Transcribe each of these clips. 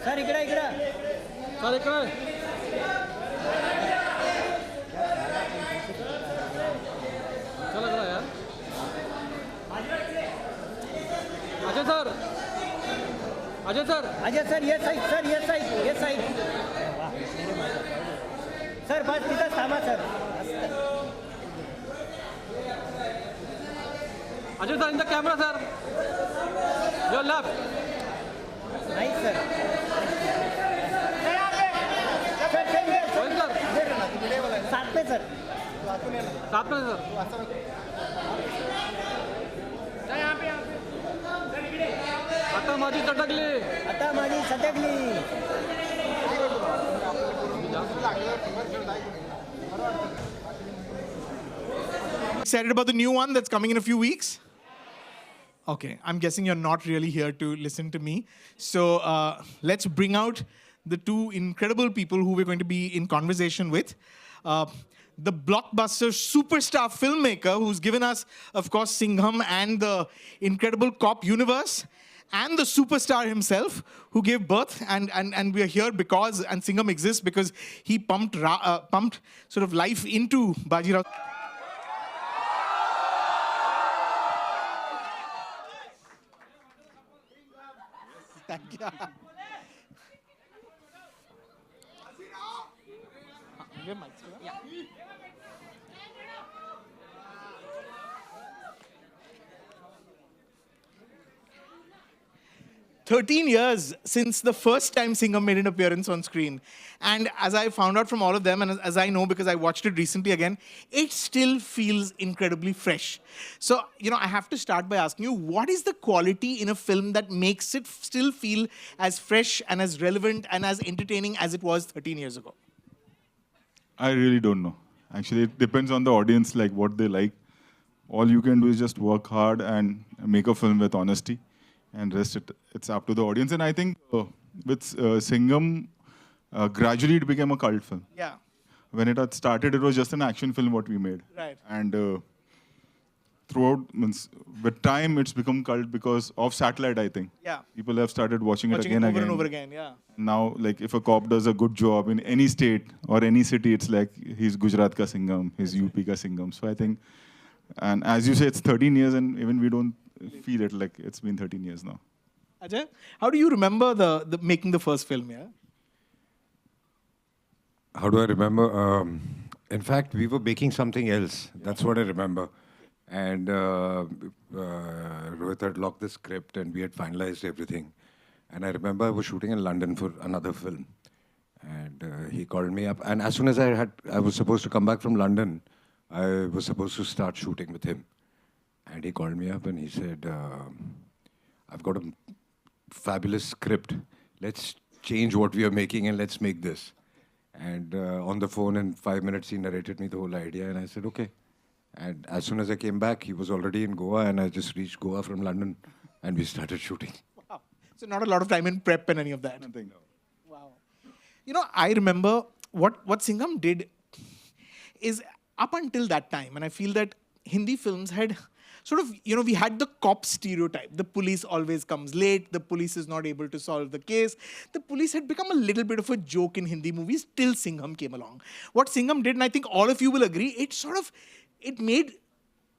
Sir इकडे इकडे sir इकडे चला चला यार Ajay sir Ajay sir Ajay sir ये साईड सर ये साईड ये साईड सर बस तिथं थांबा sir Ajay sir, in the camera, sir. Your left. नाही सर Rohit sir. साथ में सर साथ में sir. आता माझी चटकली. आता माझी सटकली Excited about the new one that's coming in a few weeks? Okay, I'm guessing you're not really here to listen to me. So let's bring out the two incredible people who we're going to be in conversation with. The blockbuster superstar filmmaker who's given us, of course, Singham and the incredible cop universe, and the superstar himself who gave birth, and we are here because, and Singham exists because he pumped sort of life into Bajirao. Thank you. Yeah. 13 years since the first time Singham made an appearance on screen. And as I found out from all of them, and as I know because I watched it recently again, it still feels incredibly fresh. So, I have to start by asking you, what is the quality in a film that makes it still feel as fresh and as relevant and as entertaining as it was 13 years ago? I really don't know. Actually, it depends on the audience, like what they like. All you can do is just work hard and make a film with honesty. And rest, it's up to the audience. And I think with Singham, gradually it became a cult film. Yeah. When it had started, it was just an action film what we made. Right. And throughout, with time, it's become cult because of satellite, I think. Yeah. People have started watching it again over and over again, yeah. Now, like, if a cop does a good job in any state or any city, it's like, he's Gujarat ka Singham, he's UP ka Singham. So I think, and as you say, it's 13 years and even we don't feel it like it's been 13 years now. Ajay, how do you remember the making the first film, yeah? How do I remember? In fact, we were making something else. That's what I remember. And Rohit had locked the script and we had finalized everything. And I remember I was shooting in London for another film. And he called me up. And as soon as I was supposed to come back from London, I was supposed to start shooting with him. And he called me up and he said, I've got a fabulous script. Let's change what we are making and let's make this. And on the phone in 5 minutes, he narrated me the whole idea. And I said, okay. And as soon as I came back, he was already in Goa. And I just reached Goa from London. And we started shooting. Wow. So not a lot of time in prep and any of that. Nothing. Wow. I remember what Singham did is up until that time, and I feel that Hindi films had sort of, we had the cop stereotype. The police always comes late. The police is not able to solve the case. The police had become a little bit of a joke in Hindi movies till Singham came along. What Singham did, and I think all of you will agree, it made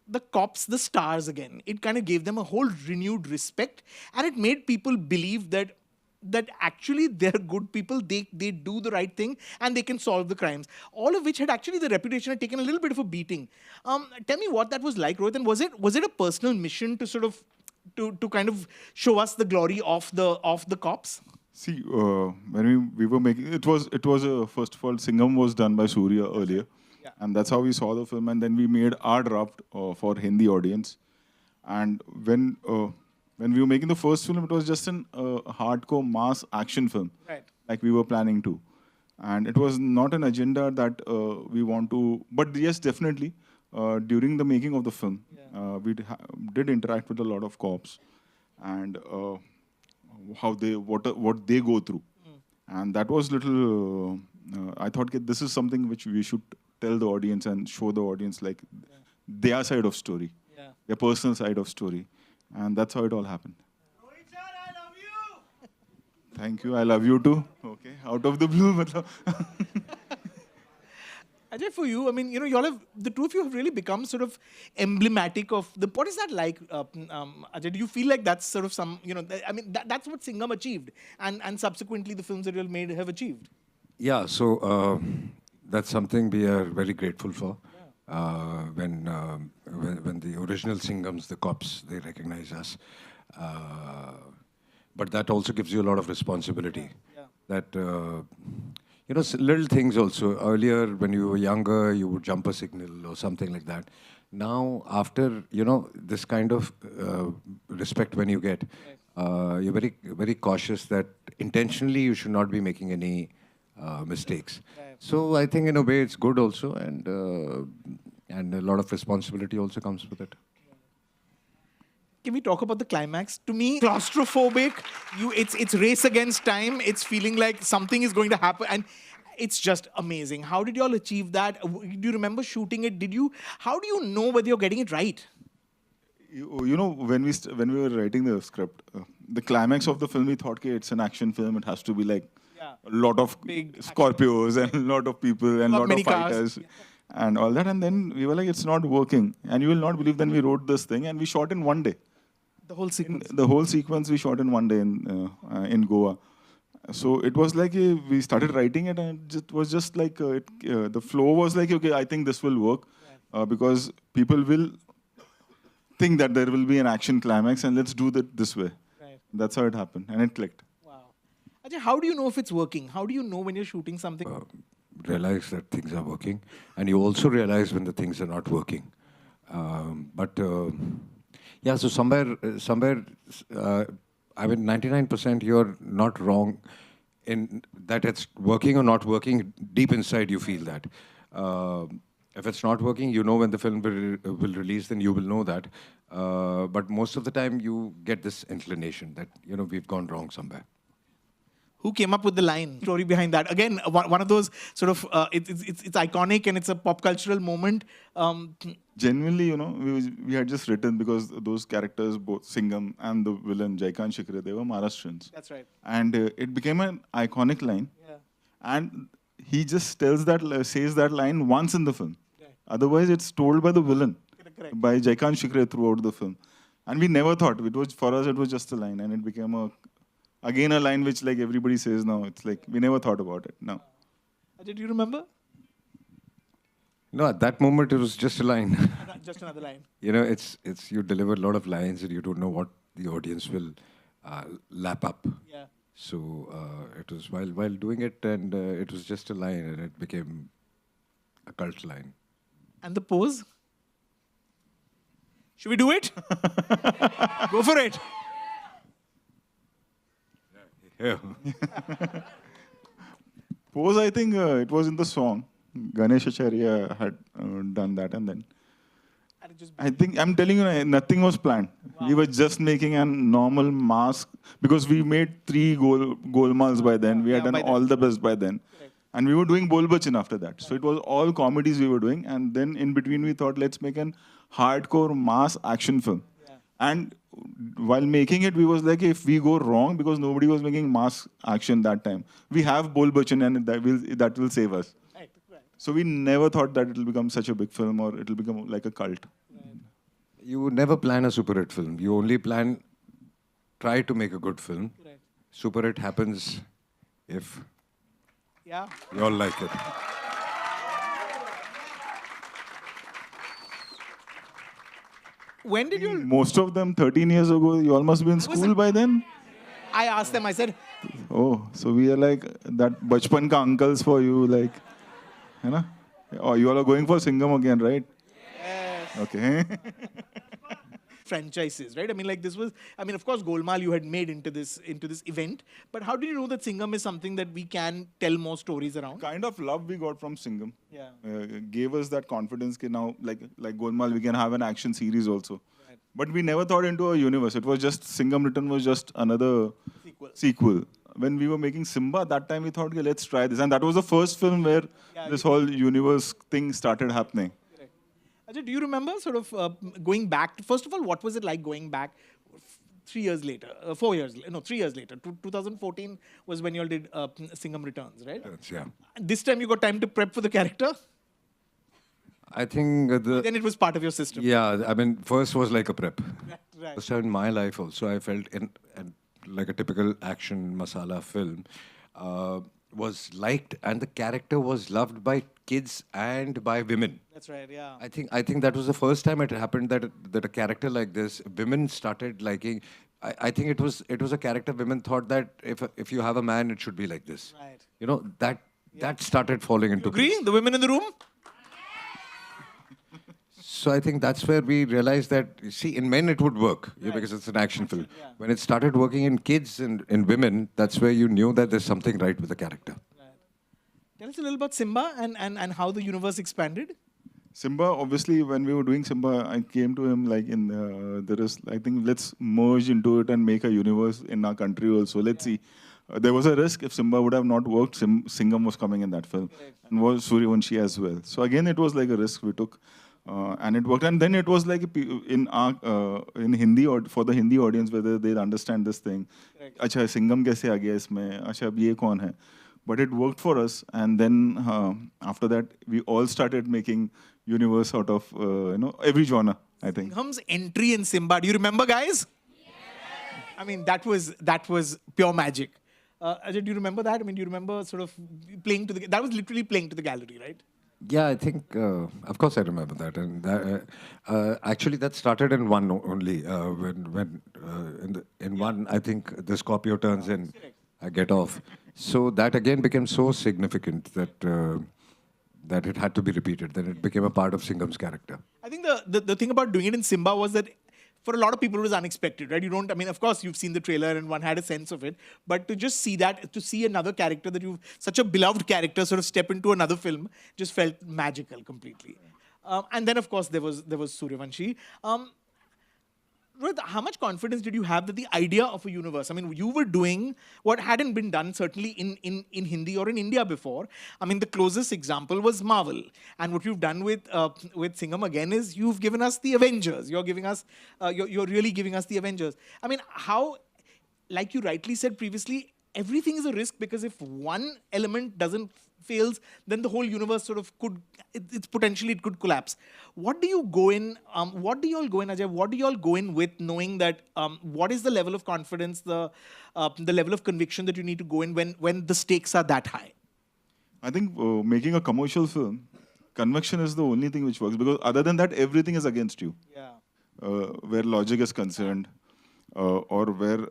the cops the stars again. It kind of gave them a whole renewed respect, and it made people believe that actually they're good people, they do the right thing, and they can solve the crimes. All of which had actually, the reputation had taken a little bit of a beating. Tell me what that was like, Rohit, and was it a personal mission to sort of, to kind of show us the glory of the cops? See, when we were making, it was first of all, Singham was done by Surya earlier. Yeah. And that's how we saw the film, and then we made our draft for Hindi audience. And when we were making the first film, it was just an hardcore mass action film, right, like we were planning to. And it was not an agenda that we want to, but yes, definitely, during the making of the film, yeah, we did interact with a lot of cops and what they go through. And that was little, I thought this is something which we should tell the audience and show the audience, like, their side of story, their personal side of story. And that's how it all happened. Thank you. I love you too. Okay. Out of the blue. matlab. Ajay, for you, I mean, you know, y'all have, the two of you have really become sort of emblematic of the, what is that like, Ajay? Do you feel like that's sort of some, you know, I mean, that's what Singham achieved, and subsequently the films that you all made have achieved? Yeah, so that's something we are very grateful for. When the original Singhams, the cops, they recognize us. But that also gives you a lot of responsibility. That, you know, little things also. Earlier, when you were younger, you would jump a signal or something like that. Now, after, you know, this kind of respect when you get, you're very, very cautious that intentionally you should not be making any mistakes. So I think in a way it's good also, and a lot of responsibility also comes with it. Can we talk about the climax? To me, claustrophobic. It's race against time. It's feeling like something is going to happen, and it's just amazing. How did you all achieve that? Do you remember shooting it? How do you know whether you're getting it right? You know, when we were writing the script, the climax of the film, we thought, okay, it's an action film. It has to be like a lot of Big Scorpios and a lot of people and a lot many of cars. fighters and all that. And then we were like, it's not working. And you will not believe, then we wrote this thing and we shot in one day. The whole sequence. The whole sequence we shot in one day in Goa. So it was like we started writing it, and it was just like the flow was like, okay, I think this will work because people will think that there will be an action climax, and let's do that this way. Right. That's how it happened, and it clicked. Wow. Ajay, how do you know if it's working? How do you know when you're shooting something? Realize that things are working, and you also realize when the things are not working. Yeah, so somewhere, I mean, 99% you're not wrong in that it's working or not working. Deep inside, you feel that. If it's not working, you know when the film will release, then you will know that. But most of the time, you get this inclination that, you know, we've gone wrong somewhere. Who came up with the line? Story behind that. Again, one of those sort of, it's iconic and it's a pop cultural moment. Genuinely, you know, we had just written because those characters, both Singham and the villain, Jaikan Shikre, they were Maharashtrians. That's right. And it became an iconic line. Yeah. And he just says that line once in the film. Right. Otherwise, it's told by the villain, Correct. by Jaikan Shikre throughout the film. And we never thought, for us, it was just a line. And it became again a line which like everybody says now. It's like, we never thought about it. No. Ajay, do you remember? No, at that moment, it was just a line. Just another line. You know, it's you deliver a lot of lines and you don't know what the audience will lap up. Yeah. So it was while doing it, and it was just a line, and it became a cult line. And the pose? Should we do it? Go for it. Yeah. Pose, I think it was in the song. Ganesh Acharya had done that, and then And it just I think, I'm telling you, nothing was planned. Wow. We were just making a normal mask because we made 3 golmals by then. We had Yeah, done by then. all the best by then. Correct. And we were doing Bol Bachan after that. So it was all comedies we were doing. And then in between we thought, let's make an hardcore mass action film. Yeah. And while making it, we was like, if we go wrong, because nobody was making mass action that time, we have Bol Bachan and that will save us. Right, right. So we never thought that it will become such a big film or it will become like a cult. You would never plan a super hit film. You only try to make a good film. Right. Super hit happens if Yeah. you all like it. When did you? Most of them 13 years ago, you all must be in school by then. I asked them. I said, Oh, so we are like that bachpan ka uncles for you, like, you know? Oh, you all are going for Singham again, right? yes. Okay. Franchises, right? I mean, like this was. I mean, of course, Golmaal you had made into this event. But how did you know that Singham is something that we can tell more stories around? Kind of love we got from Singham. Yeah. Gave us that confidence that now, like Golmaal, we can have an action series also. Right. But we never thought into a universe. It was just, Singham Written was just another Sequel. When we were making Simba, that time we thought, okay, let's try this. And that was the first film where this whole universe thing started happening. Ajay, do you remember sort of going back? First of all, what was it like going back 3 years later, 4 years, no, 3 years later. 2014 was when you all did Singham Returns, right? Yeah. And this time you got time to prep for the character? I think Then it was part of your system. yeah, I mean, first was like a prep. Right. So in my life also, I felt in like a typical action masala film was liked, and the character was loved by kids and by women. That's right, yeah. I think that was the first time it happened that a character like this, women started liking. I think it was a character women thought that if you have a man, it should be like this. Right. You know, that started falling into Agree? place. The women in the room? So I think that's where we realized that, see, in men it would work because it's an action film. Yeah. When it started working in kids and in women, that's where you knew that there's something right with the character. Tell us a little about Simba and how the universe expanded. Simba, obviously, when we were doing Simba, I came to him like there is, I think, let's merge into it and make a universe in our country also. Let's see. There was a risk if Simba would have not worked. Singham was coming in that film, and was Suryavanshi as well. So again, it was like a risk we took, and it worked. And then it was like in Hindi or for the Hindi audience whether they'll understand this thing. Acha, Singham kaise aa gaya isme? Acha, ab ye kaun hai? But it worked for us, and then after that, we all started making universe out of every genre. I think. Singham's entry in Simba. Do you remember, guys? I mean, that was pure magic. Ajay, do you remember that? I mean, do you remember sort of playing to the? That was literally playing to the gallery, right? Yeah, I think, of course I remember that. And actually that started in one only. When in one, I think the Scorpio turns in, I get off. So that again became so significant that it had to be repeated. Then it became a part of Singham's character. I think the thing about doing it in Simba was that for a lot of people it was unexpected, right? You don't, I mean, of course you've seen the trailer and one had a sense of it, but to just see that, to see another character that you've, such a beloved character sort of step into another film just felt magical completely. And then of course there was Suryavanshi. Rohit, how much confidence did you have that the idea of a universe, I mean, you were doing what hadn't been done certainly in Hindi or in India before. I mean, the closest example was Marvel. And what you've done with Singham again is you've given us the Avengers. You're giving us, you're really giving us the Avengers. I mean, how, like you rightly said previously, everything is a risk because if one element fails, then the whole universe sort of could, it's potentially it could collapse. What do you go in, what do you all go in, Ajay, what do you all go in with knowing that, what is the level of confidence, the level of conviction that you need to go in when the stakes are that high? I think making a commercial film, conviction is the only thing which works, because other than that, everything is against you. Yeah. Where logic is concerned, or where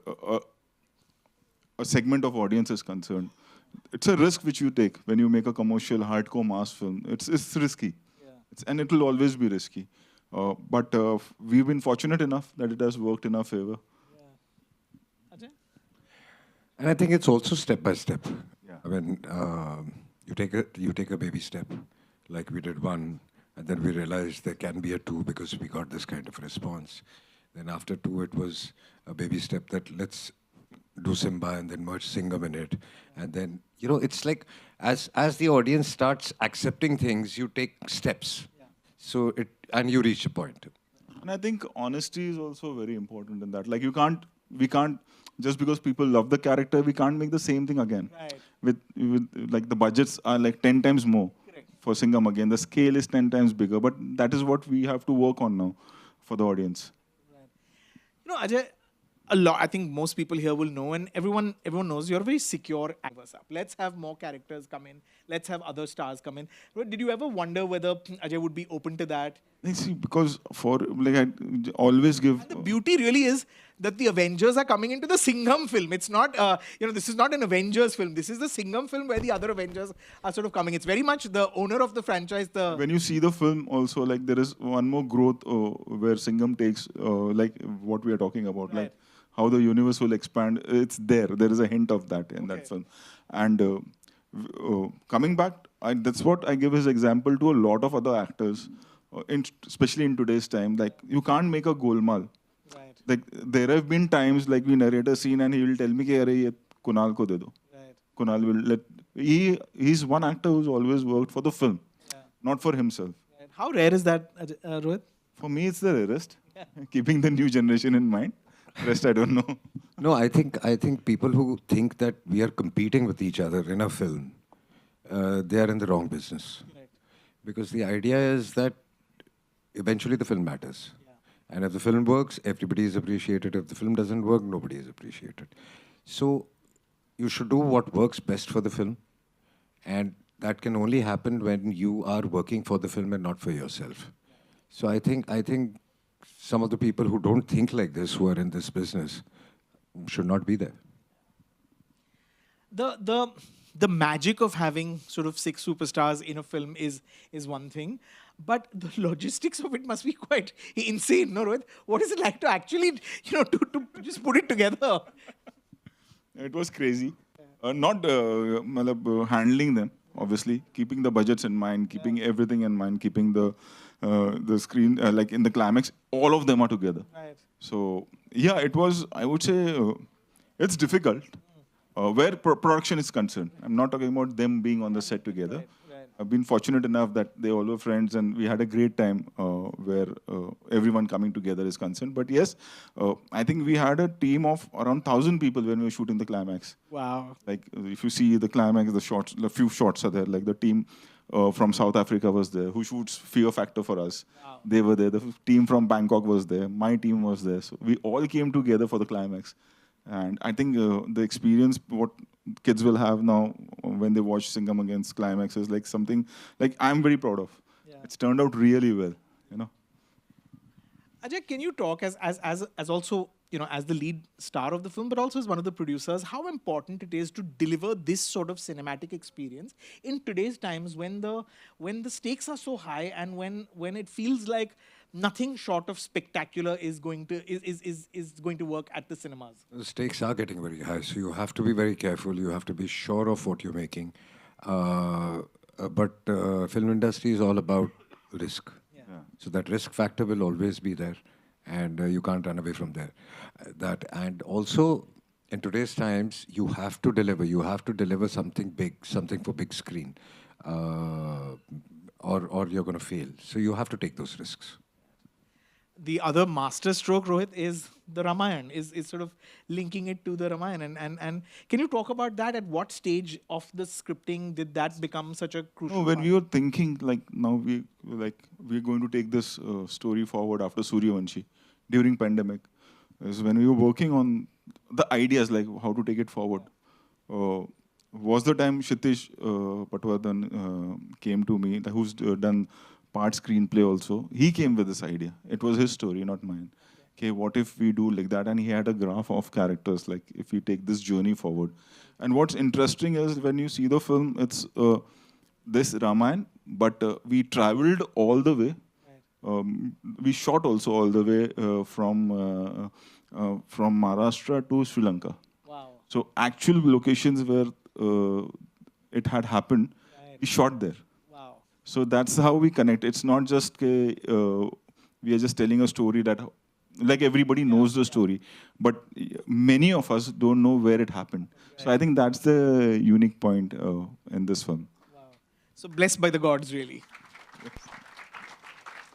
a segment of audience is concerned. It's a risk which you take when you make a commercial, hardcore mass film. It's risky. Yeah. And it will always be risky. But we've been fortunate enough that it has worked in our favor. Yeah. Ajay? And I think it's also step by step. Yeah. I mean, you take a baby step, like we did one, and then we realized there can be a 2 because we got this kind of response. Then after 2, it was a baby step that let's do Simba and then merge Singham in it. And then, you know, it's like as the audience starts accepting things, you take steps. Yeah. So and you reach a point. And I think honesty is also very important in that. Like we can't, just because people love the character, we can't make the same thing again. Right. With like the budgets are like 10 times more. Correct. For Singham again. The scale is 10 times bigger, but that is what we have to work on now for the audience. Right. You know, Ajay, a lot, I think most people here will know, and everyone knows you're very secure. Let's have more characters come in. Let's have other stars come in. Did you ever wonder whether Ajay would be open to that? I see, because for like I always give. And the beauty really is that the Avengers are coming into the Singham film. It's not, this is not an Avengers film. This is the Singham film where the other Avengers are sort of coming. It's very much the owner of the franchise. When you see the film also, like there is one more growth where Singham takes, like what we are talking about, right. Like how the universe will expand. It's there. There is a hint of that in that film. And coming back, that's what I give as example to a lot of other actors, especially in today's time. Like you can't make a golmaal. Right. Like there have been times like we narrate a scene and he will tell me, "Ki, "Arey, ye Kunal ko de do." Right. Kunal will let. He's one actor who's always worked for the film, not for himself. Right. How rare is that, Rohit? For me, it's the rarest. Keeping the new generation in mind. Rest I don't know. No, I think people who think that we are competing with each other in a film, they are in the wrong business. Right. Because the idea is that eventually the film matters. Yeah. And if the film works, everybody is appreciated. If the film doesn't work, nobody is appreciated. So you should do what works best for the film. And that can only happen when you are working for the film and not for yourself. So I think some of the people who don't think like this, who are in this business, should not be there. The magic of having sort of 6 superstars in a film is one thing, but the logistics of it must be quite insane, no, Rohit? What is it like to actually, to just put it together? It was crazy. Not handling them, obviously, keeping the budgets in mind, keeping everything in mind, keeping the screen, like in the climax, all of them are together. Right. So, yeah, it was, I would say, it's difficult where production is concerned. I'm not talking about them being on the set together. Right, right. I've been fortunate enough that they all were friends and we had a great time where everyone coming together is concerned. But yes, I think we had a team of around 1,000 people when we were shooting the climax. Wow. Like if you see the climax, the shots, a few shots are there. Like the team from South Africa was there, who shoots Fear Factor for us. Wow. They were there. The team from Bangkok was there. My team was there. So we all came together for the climax. And I think the experience, what kids will have now when they watch Singham against Climax is like something like I'm very proud of. Yeah. It's turned out really well, Ajay, can you talk as also, as the lead star of the film, but also as one of the producers, how important it is to deliver this sort of cinematic experience in today's times when the stakes are so high and when it feels like nothing short of spectacular is going to work at the cinemas. The stakes are getting very high, so you have to be very careful. You have to be sure of what you're making. But film industry is all about risk. Yeah. So that risk factor will always be there, and you can't run away from there. And also, in today's times, you have to deliver. You have to deliver something big, something for big screen, or you're going to fail. So you have to take those risks. The other master stroke, Rohit, is the Ramayana, is sort of linking it to the Ramayana. And can you talk about that? At what stage of the scripting did that become such a crucial when part? we were thinking like now we're going to take this story forward after Suryavanshi during pandemic, is when we were working on the ideas like how to take it forward. Was the time Kshitish Patwardhan came to me, who's done part screenplay also. He came with this idea. It was his story, not mine. Okay, what if we do like that? And he had a graph of characters, like if we take this journey forward. And what's interesting is when you see the film, it's this Ramayana, but we traveled all the way. We shot also all the way from Maharashtra to Sri Lanka. Wow. So actual locations where it had happened, we shot there. Wow. So that's how we connect. It's not just we are just telling a story that, like everybody knows the story, but many of us don't know where it happened. So I think that's the unique point in this film. Wow. So blessed by the gods, really.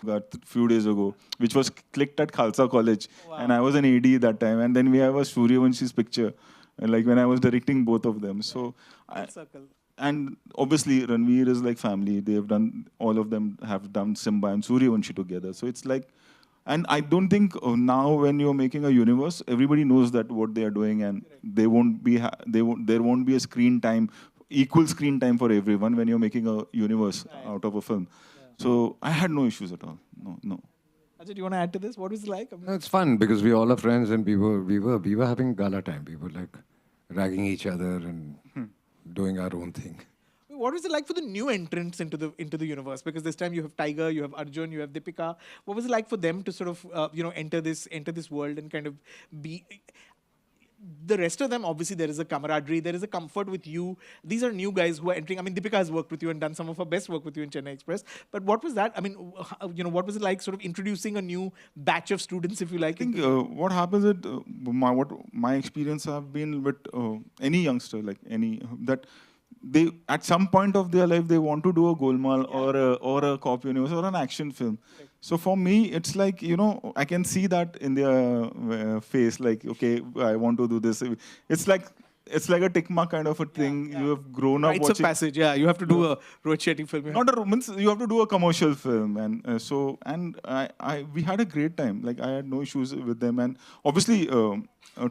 Got a few days ago, which was clicked at Khalsa College, Wow. and I was an AD that time. And then we have a Suryavanshi's picture, and like when I was directing both of them. So. Circle. And obviously, Ranveer is like family. They have done, all of them have done Simba and Suryavanshi together. So it's like, and I don't think now when you're making a universe, everybody knows that what they are doing, and they won't be, there won't be a screen time, equal screen time for everyone when you're making a universe out of a film. Yeah. So I had no issues at all. No. Ajay, do you want to add to this? What was it like? No, it's fun because we all are friends and we were having gala time. We were like ragging each other and doing our own thing. What was it like for the new entrants into the universe? Because this time you have Tiger, you have Arjun, you have Deepika. What was it like for them to sort of enter this world and kind of be? The rest of them, obviously, there is a camaraderie, there is a comfort with you. These are new guys who are entering. I mean, Deepika has worked with you and done some of her best work with you in Chennai Express. But what was that? I mean, what was it like sort of introducing a new batch of students, if you like? I think what happens is, what my experience have been with any youngster, like any, that they at some point of their life they want to do a Golmaal or a cop universe or an action film. So for me, it's like, you know, I can see that in their face, like, okay, I want to do this. It's like a tick mark kind of a thing. You have grown up Rites of watching. passage, yeah. You have to do a Rohit Shetty film. Yeah. Not a romance. You have to do a commercial film, and we had a great time. Like, I had no issues with them, and obviously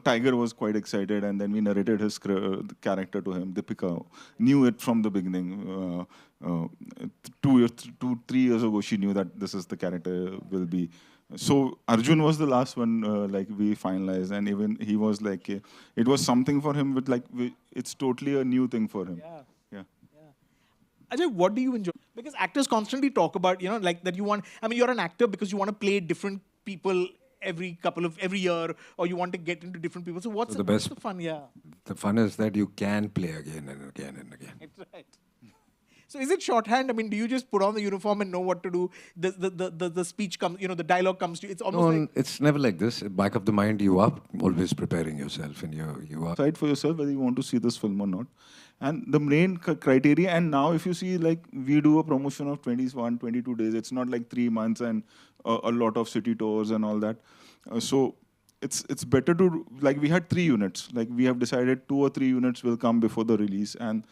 Tiger was quite excited, and then we narrated his the character to him. Deepika knew it from the beginning. 3 years ago, she knew that this is the character will be. So Arjun was the last one, like we finalized, and even he was like, it was something for him. With like, it's totally a new thing for him. Yeah. Ajay, what do you enjoy? Because actors constantly talk about, you know, like that you want. I mean, you're an actor because you want to play different people every year, or you want to get into different people. So what's what's the fun? Yeah. The fun is that you can play again and again and again. That's right. So is it shorthand? I mean, do you just put on the uniform and know what to do? The speech comes, you know, the dialogue comes to you. It's almost like... It's never like this. Back of the mind, you are always preparing yourself, and you are... Decide for yourself whether you want to see this film or not. And the main criteria, and now if you see, like, we do a promotion of 21, 22 days. It's not like 3 months and a lot of city tours and all that. So it's better to, like, we had 3 units. Like, we have decided 2 or 3 units will come before the release. And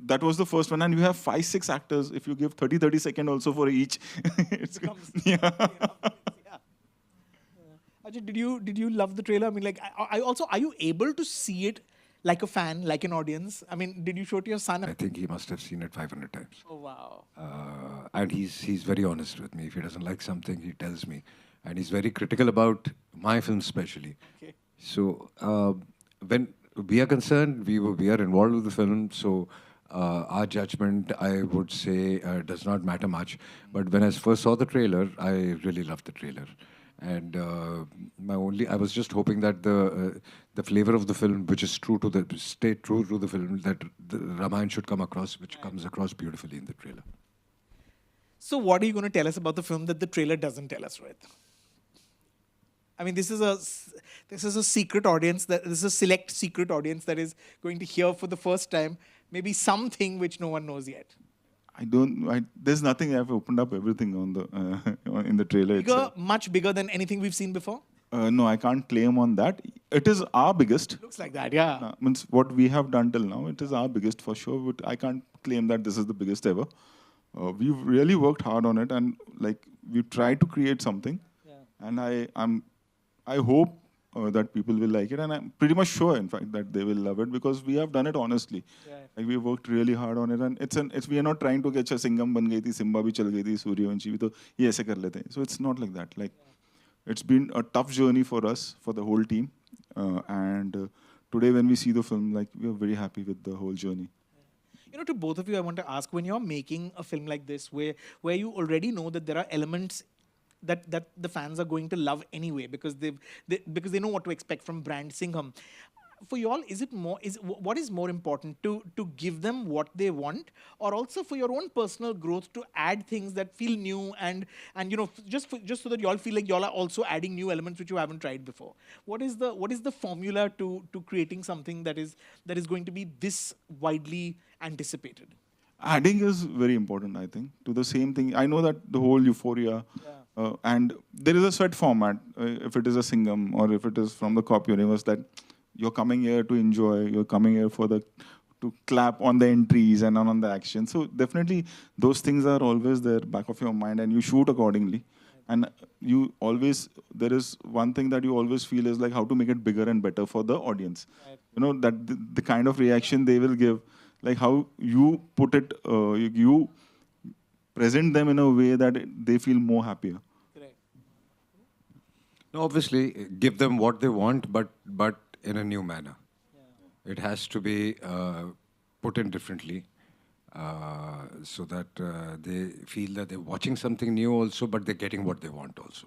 that was the first one, and you have 5-6 actors. If you give 30 seconds also for each, it's becomes, yeah. Ajay, did you love the trailer? I mean, like, I also, are you able to see it like a fan, like an audience? I mean, did you show it to your son? I think he must have seen it 500 times. Oh wow! And he's very honest with me. If he doesn't like something, he tells me, and he's very critical about my film, especially. Okay. So when we are concerned, we are involved with the film, so. Our judgment, I would say, does not matter much. But when I first saw the trailer, I really loved the trailer. And I was just hoping that the flavor of the film, which is stay true to the film, that the Ramayana should come across, which comes across beautifully in the trailer. So what are you going to tell us about the film that the trailer doesn't tell us, Rohit? I mean, this is a secret audience, this is a select secret audience that is going to hear for the first time maybe something which no one knows yet. There's nothing. I've opened up everything on the in the trailer itself. Much bigger than anything we've seen before? No, I can't claim on that. It is our biggest. Looks like that, yeah. Means what we have done till now, it is our biggest for sure. But I can't claim that this is the biggest ever. We've really worked hard on it, and like we've tried to create something. Yeah. And I hope that people will like it, and I'm pretty much sure, in fact, that they will love it because we have done it honestly. Yeah. Like we worked really hard on it, and we are not trying to get a Singham ban gayi thi, Simba bhi chal gayi thi, Suryavanshi bhi to ye aise kar lete hain. So it's not like that. Like it's been a tough journey for us, for the whole team, and today when we see the film, like we are very happy with the whole journey. You know, to both of you, I want to ask, when you're making a film like this, where you already know that there are elements that the fans are going to love anyway because they know what to expect from brand Singham. For y'all, what is more important, to give them what they want, or also for your own personal growth to add things that feel new and you know, just so that y'all feel like y'all are also adding new elements which you haven't tried before? What is the formula to creating something that is going to be this widely anticipated? Adding is very important, I think, to the same thing. I know that the whole euphoria, and there is a set format, if it is a Singham or if it is from the cop universe, that you're coming here to enjoy, you're coming here to clap on the entries and on the action. So definitely those things are always there, back of your mind, and you shoot accordingly. And there is one thing that you always feel is like how to make it bigger and better for the audience. You know, that the kind of reaction they will give, like how you put it, you present them in a way that they feel more happier. Correct. No, obviously, give them what they want, but in a new manner. Yeah. It has to be put in differently, so that they feel that they're watching something new also, but they're getting what they want also.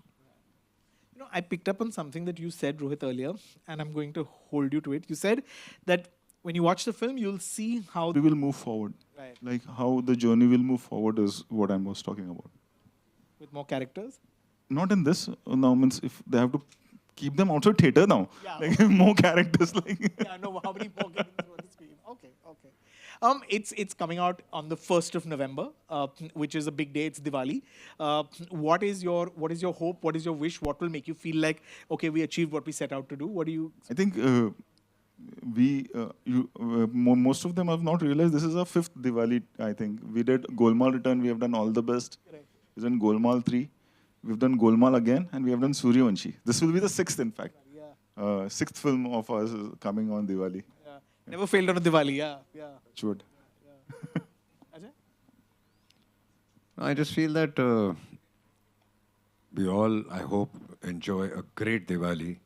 You know, I picked up on something that you said, Rohit, earlier, and I'm going to hold you to it. You said that when you watch the film, you'll see how we will move forward. Right. Like how the journey will move forward is what I was talking about. With more characters? Not in this. Now means if they have to keep them outside theater now. Yeah. Like more characters. Like yeah, no, how many more characters on the screen? Okay. It's coming out on the 1st of November, which is a big day. It's Diwali. What is your hope? What is your wish? What will make you feel like, okay, we achieved what we set out to do? What do you? I think most of them have not realized this is our 5th Diwali. I think we did Golmaal Return. We have done All the Best. We've done Golmaal 3. We've done Golmaal again, and we have done Suryavanshi. This will be the 6th, in fact. 6th film of ours is coming on Diwali. Yeah. Never failed on a Diwali. Yeah. Should. Ajay? I just feel that we all, I hope, enjoy a great Diwali.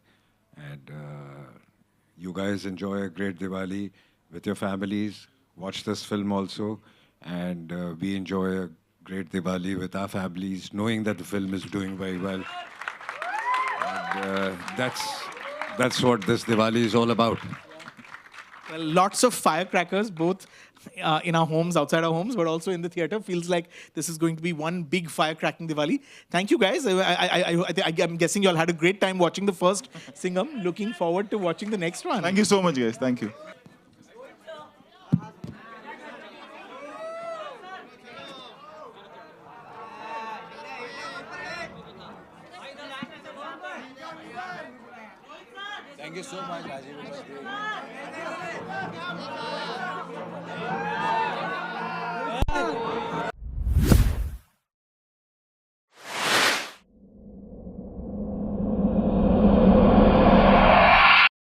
And you guys enjoy a great Diwali with your families. Watch this film also. And we enjoy a great Diwali with our families, knowing that the film is doing very well. And that's what this Diwali is all about. Well, lots of firecrackers, both in our homes, outside our homes, but also in the theater. Feels like this is going to be one big firecracking Diwali. Thank you, guys. I'm guessing you all had a great time watching the first Singham. Looking forward to watching the next one. Thank you so much, guys. Thank you. Thank you so much, Rajeev. It was great.